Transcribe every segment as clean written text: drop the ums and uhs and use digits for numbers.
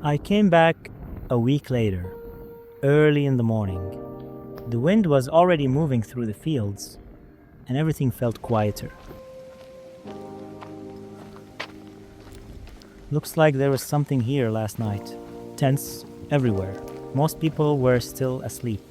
I came back a week later, early in the morning. The wind was already moving through the fields, and everything felt quieter. Looks like there was something here last night. Tents everywhere. Most people were still asleep.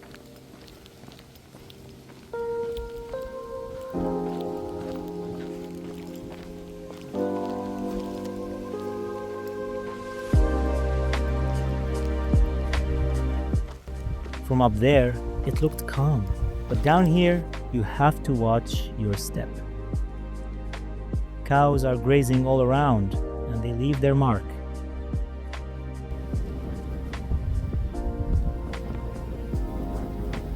From up there, it looked calm, but down here, you have to watch your step. Cows are grazing all around, and they leave their mark.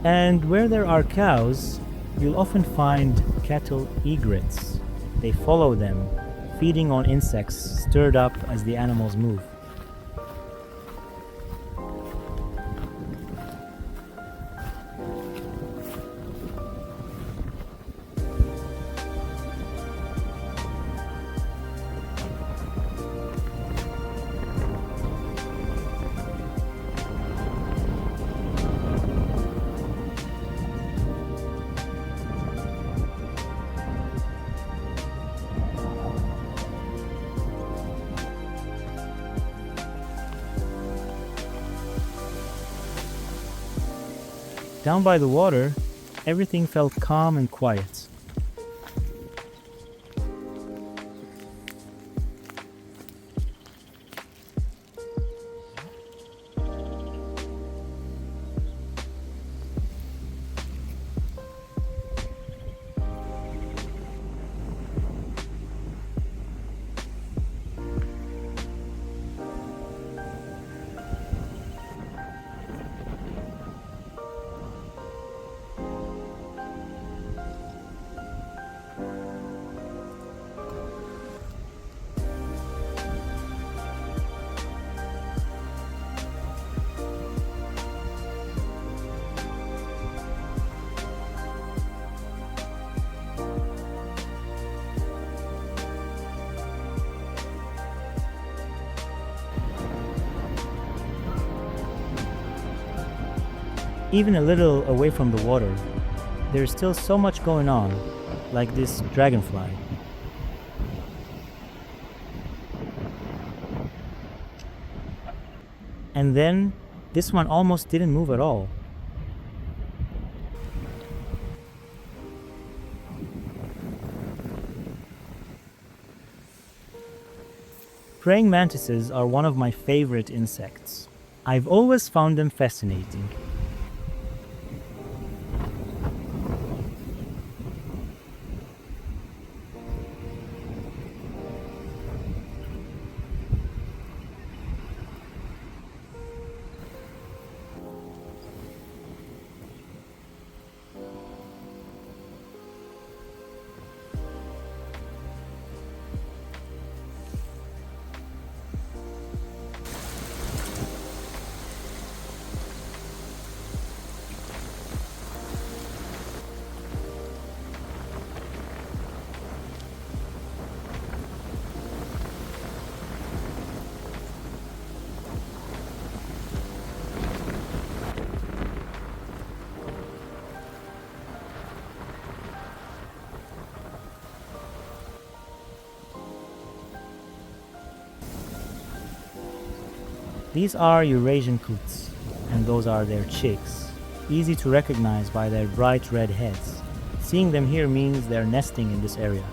And where there are cows, you'll often find cattle egrets. They follow them, feeding on insects stirred up as the animals move. Down by the water, everything felt calm and quiet. Even a little away from the water, there's still so much going on, like this dragonfly. And then, this one almost didn't move at all. Praying mantises are one of my favorite insects. I've always found them fascinating. These are Eurasian coots, and those are their chicks, easy to recognize by their bright red heads. Seeing them here means they're nesting in this area.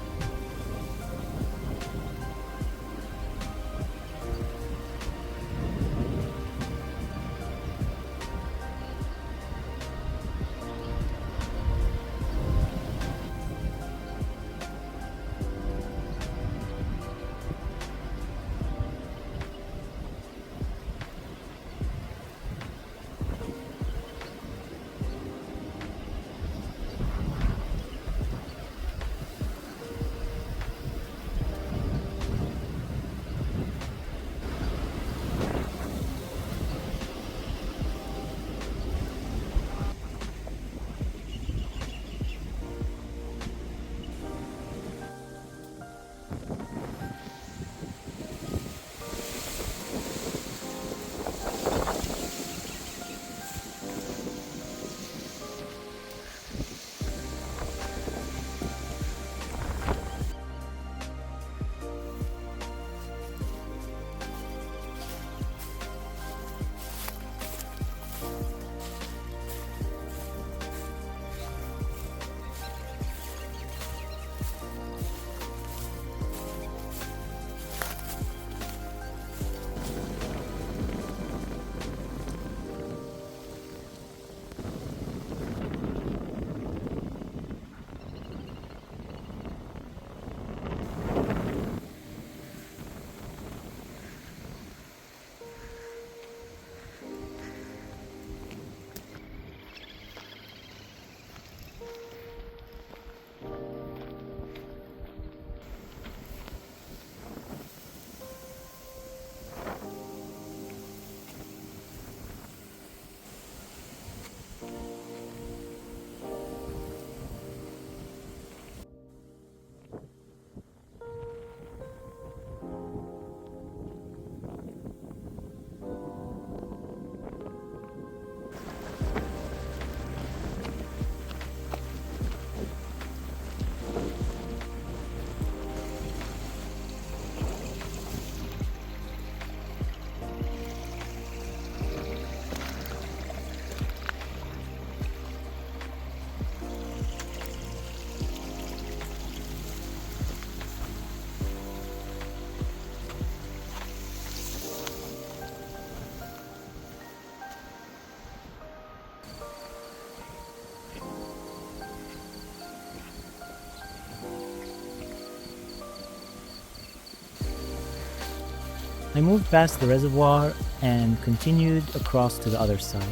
I moved past the reservoir and continued across to the other side.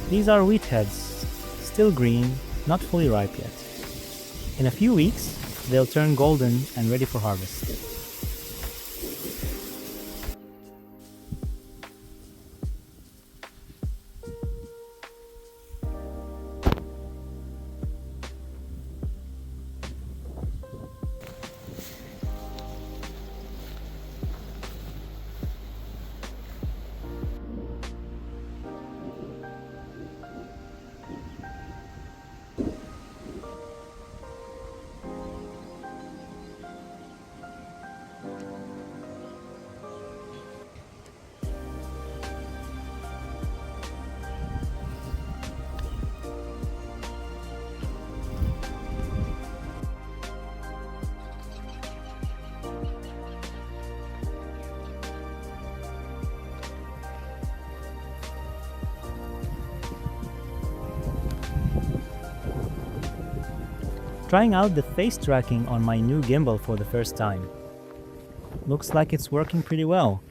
These are wheat heads, still green, not fully ripe yet. In a few weeks, they'll turn golden and ready for harvest. Trying out the face tracking on my new gimbal for the first time. Looks like it's working pretty well.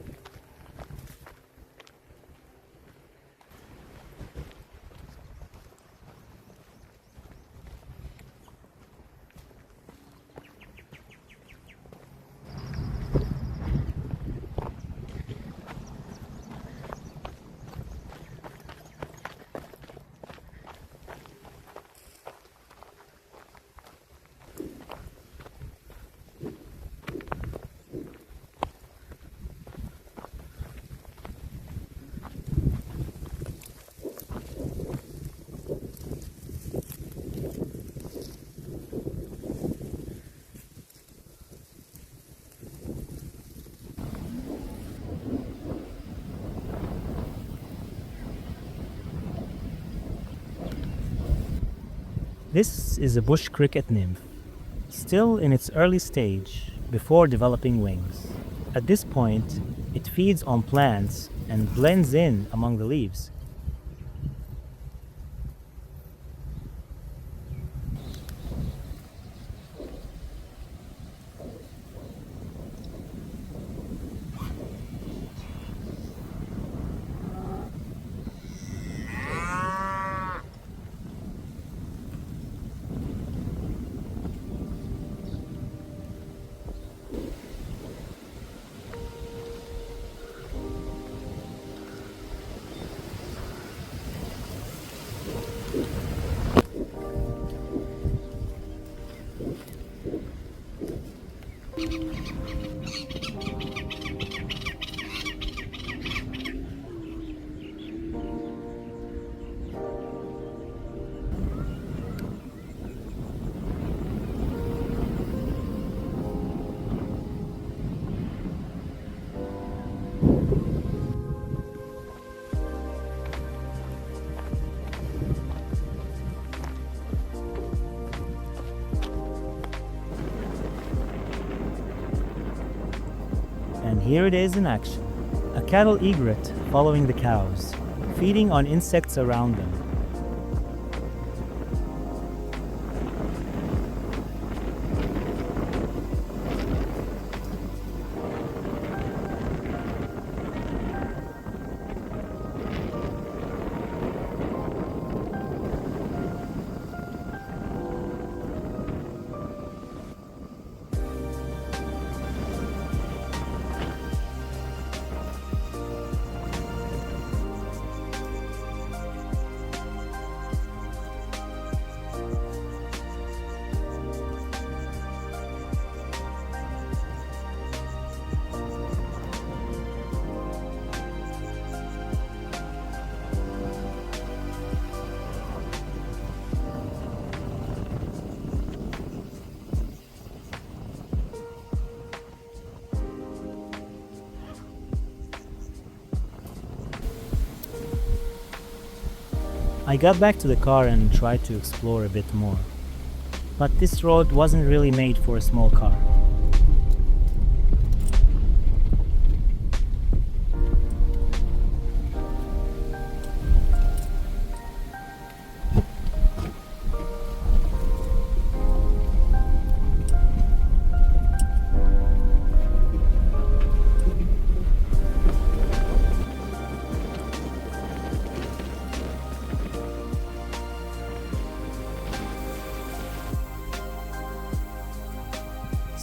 This is a bush cricket nymph, still in its early stage before developing wings. At this point, it feeds on plants and blends in among the leaves. And here it is in action. A cattle egret following the cows, feeding on insects around them. I got back to the car and tried to explore a bit more. But this road wasn't really made for a small car.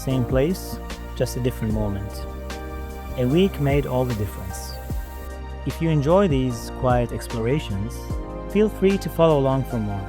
same place, just a different moment. A week made all the difference. If you enjoy these quiet explorations, feel free to follow along for more.